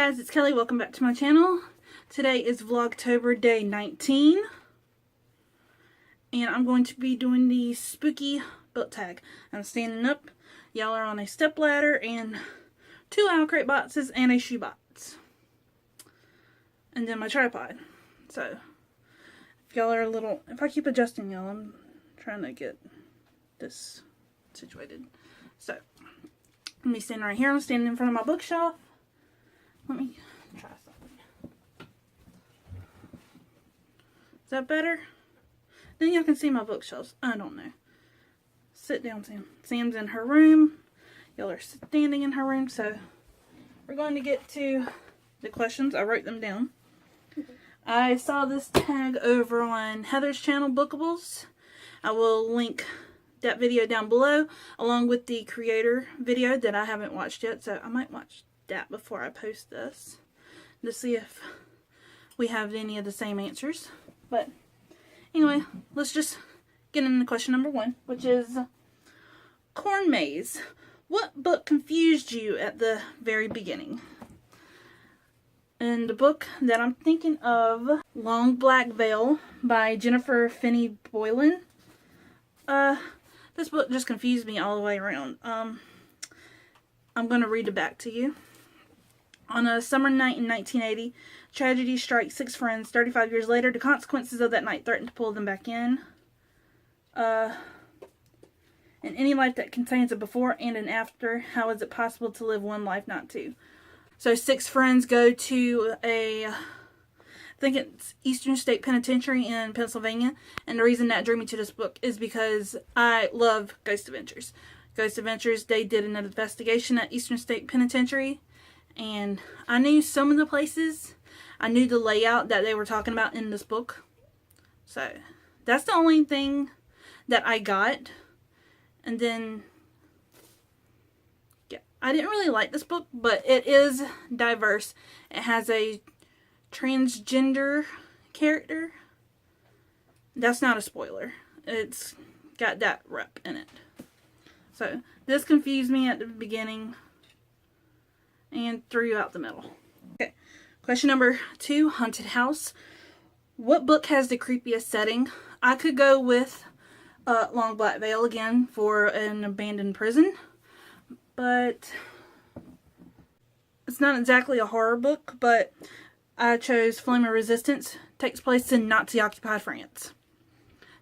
guys, it's Kelly. Welcome back to my channel. Today is Vlogtober day 19. And I'm going to be doing the spooky book tag. I'm standing up. Y'all are on a step ladder and 2 owl crate boxes and a shoe box. And then my tripod. So, if y'all are a little... If I keep adjusting y'all, I'm trying to get this situated. So, let me stand right here. I'm standing in front of my bookshelf. Let me try something. Is that better? Then y'all can see my bookshelves. I don't know. Sit down, Sam. Sam's in her room. Y'all are standing in her room. So we're going to get to the questions. I wrote them down. I saw this tag over on Heather's channel, Bookables. I will link that video down below along with the creator video that I haven't watched yet. So I might watch that before I post this to see if we have any of the same answers. But anyway, let's just get into question number 1, which is Corn Maze. What book confused you at the very beginning? And the book that I'm thinking of, Long Black Veil by Jennifer Finney Boylan. This book just confused me all the way around. I'm going to read it back to you. On a summer night in 1980, tragedy strikes 6 friends. 35 years later, the consequences of that night threaten to pull them back in. In any life that contains a before and an after, how is it possible to live one life, not two? So 6 friends go to I think it's Eastern State Penitentiary in Pennsylvania. And the reason that drew me to this book is because I love Ghost Adventures. Ghost Adventures, they did an investigation at Eastern State Penitentiary. And I knew some of the places. I knew the layout that they were talking about in this book. So, that's the only thing that I got. And then, yeah, I didn't really like this book, but it is diverse. It has a transgender character. That's not a spoiler. It's got that rep in it. So, this confused me at the beginning and throughout the middle. Okay, question number 2, Haunted House. What book has the creepiest setting? I could go with Long Black Veil again for an abandoned prison, but it's not exactly a horror book, but I chose Flame of Resistance. Takes place in Nazi-occupied France.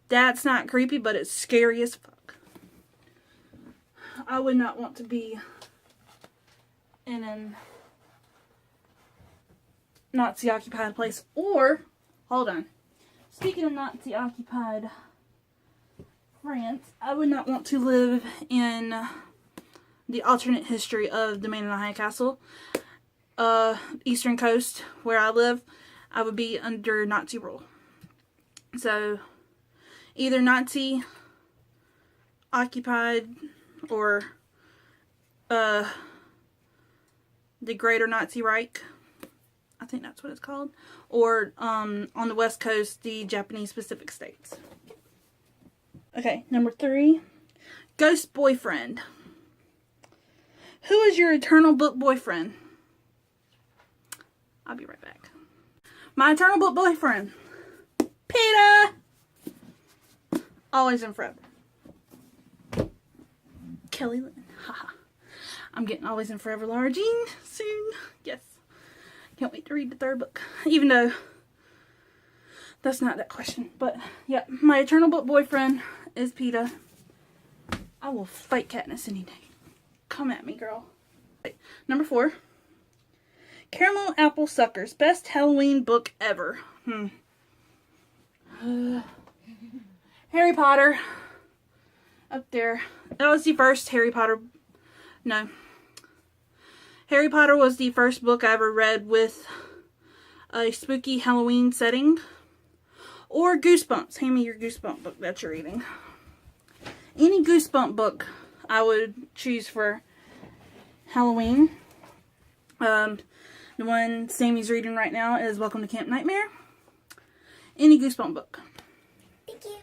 That's not creepy, but it's scary as fuck. I would not want to be in a Nazi-occupied place. Or, hold on. Speaking of Nazi-occupied France, I would not want to live in the alternate history of the Man in the High Castle. Eastern Coast, where I live, I would be under Nazi rule. So, either Nazi-occupied or the Greater Nazi Reich, I think that's what it's called, or on the West Coast, the Japanese Pacific States. Okay, number 3, Ghost Boyfriend. Who is your eternal book boyfriend? I'll be right back. My eternal book boyfriend, Peter. Always and forever. Kelly Lynn. Haha. I'm getting Always and Forever larging soon. Yes. Can't wait to read the 3rd book. Even though that's not that question. But yeah, my eternal book boyfriend is Peter. I will fight Katniss any day. Come at me, girl. Okay. Number 4. Caramel Apple Suckers. Best Halloween book ever. Harry Potter. Up there. That was the first Harry Potter. No. Harry Potter was the first book I ever read with a spooky Halloween setting. Or Goosebumps. Hand me your Goosebump book that you're reading. Any Goosebump book I would choose for Halloween. The one Sammy's reading right now is Welcome to Camp Nightmare. Any Goosebump book. Thank you.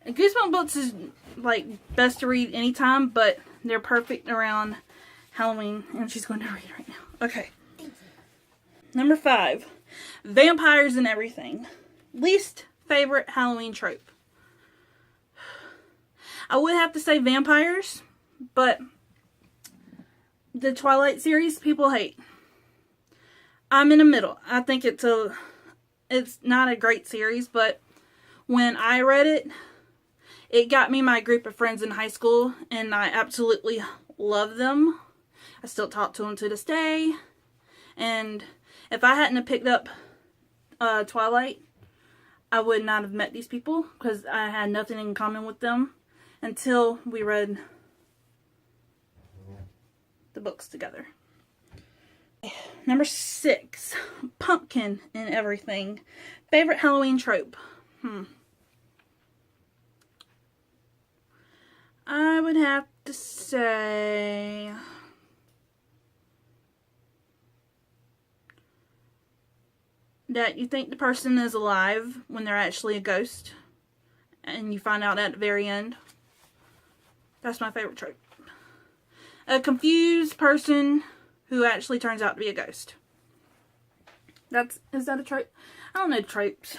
And Goosebump books is like best to read anytime, but they're perfect around Halloween, and she's going to read right now. Okay. Number 5. Vampires and everything. Least favorite Halloween trope. I would have to say vampires, but the Twilight series people hate. I'm in the middle. I think it's not a great series, but when I read it, it got me my group of friends in high school, and I absolutely love them. I still talk to them to this day, and if I hadn't have picked up Twilight, I would not have met these people, because I had nothing in common with them until we read the books together. Number 6. Pumpkin and everything. Favorite Halloween trope. I would have to say that you think the person is alive when they're actually a ghost, and you find out at the very end. That's my favorite trope. A confused person who actually turns out to be a ghost. Is that a trope? I don't know tropes.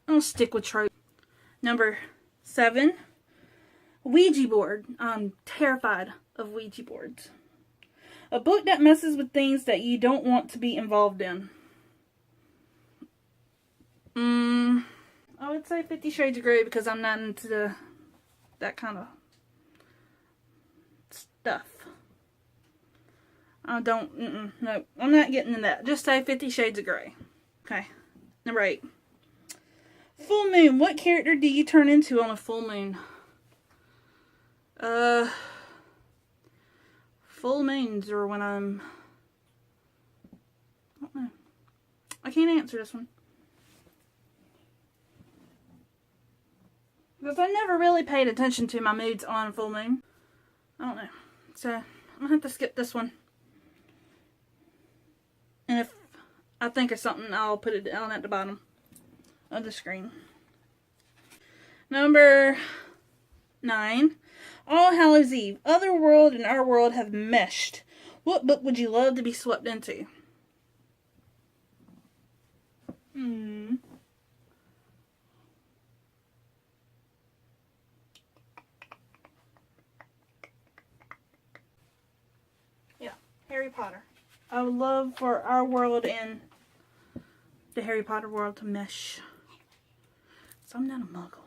I don't stick with tropes. Number 7. Ouija board. I'm terrified of Ouija boards. A book that messes with things that you don't want to be involved in. I would say 50 Shades of Grey, because I'm not into that kind of stuff. I don't, no, I'm not getting into that. Just say 50 Shades of Grey. Okay. Number 8. Full moon. What character do you turn into on a full moon? Full moons are when I don't know. I can't answer this one. Because I never really paid attention to my moods on full moon. I don't know. So, I'm going to have to skip this one. And if I think of something, I'll put it down at the bottom of the screen. Number 9. All Hallows Eve. Other world and our world have meshed. What book would you love to be swept into? Yeah, Harry Potter. I would love for our world and the Harry Potter world to mesh. So I'm not a muggle.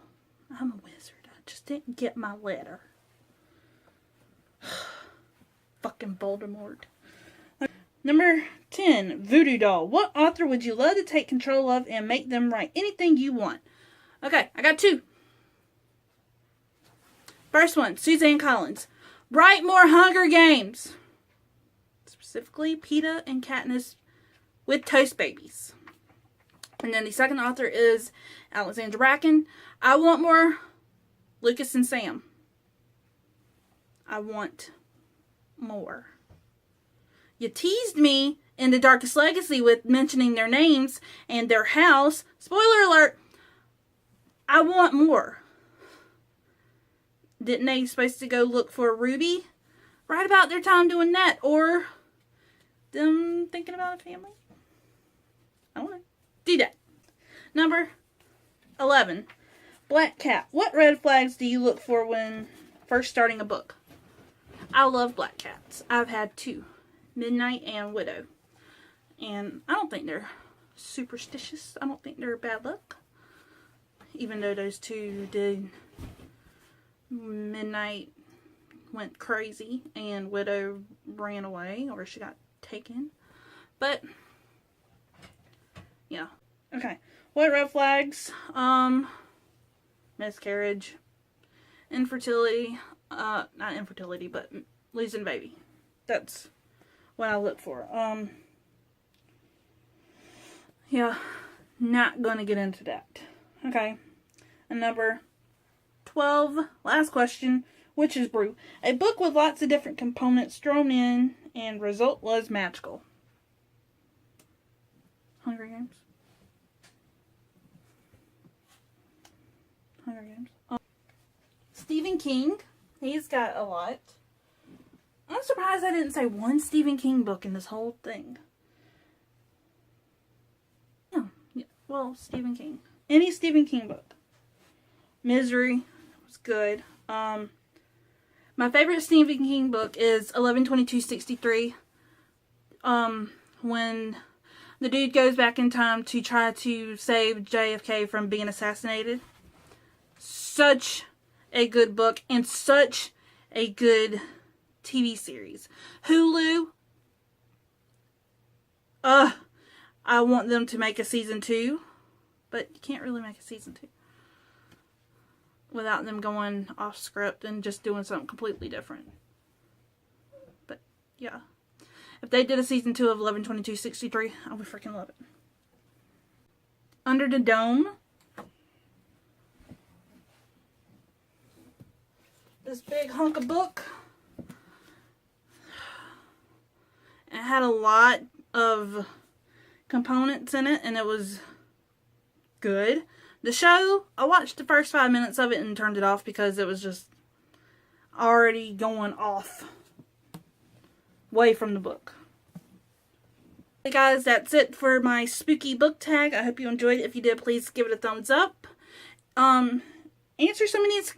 I'm a wizard. I just didn't get my letter. Fucking Voldemort. Number 10. Voodoo Doll. What author would you love to take control of and make them write anything you want? Okay, I got 2. First one, Suzanne Collins. Write more Hunger Games. Specifically, Peeta and Katniss with Toast Babies. And then the second author is Alexandra Bracken. I want more Lucas and Sam. I want more. You teased me in The Darkest Legacy with mentioning their names and their house. Spoiler alert. I want more. Didn't they supposed to go look for Ruby? Right about their time doing that. Or them thinking about a family? I don't know. Do that. Number 11. Black Cat. What red flags do you look for when first starting a book? I love black cats. I've had 2. Midnight and Widow. And I don't think they're superstitious. I don't think they're bad luck. Even though those 2 did. Midnight went crazy and Widow ran away, or she got taken. But yeah. Okay. What red flags? Miscarriage, infertility, not infertility, but losing baby. That's what I look for. Yeah, not gonna get into that. Okay. And number 12, last question, Witch's Brew. A book with lots of different components thrown in, and result was magical. Hunger Games. Hunger Games. Stephen King. He's got a lot. I'm surprised I didn't say one Stephen King book in this whole thing. well, Stephen King. Any Stephen King book. Misery was good. My favorite Stephen King book is 11/22/63. When the dude goes back in time to try to save JFK from being assassinated. Such a good book and such a good TV series. Hulu. I want them to make a season 2, but you can't really make a season 2 without them going off script and just doing something completely different. But yeah, if they did a season 2 of 11/22/63, I would freaking love it. Under the Dome. This big hunk of book. It had a lot of components in it, and it was good. The show, I watched the first 5 minutes of it and turned it off because it was just already going off way from the book. Hey guys, that's it for my spooky book tag. I hope you enjoyed it. If you did, please give it a thumbs up. Answer some of these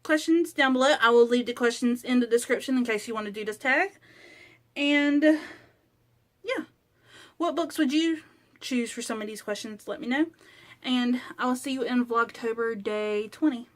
questions down below. I will leave the questions in the description in case you want to do this tag. And yeah, what books would you choose for some of these questions? Let me know. And I will see you in Vlogtober day 20.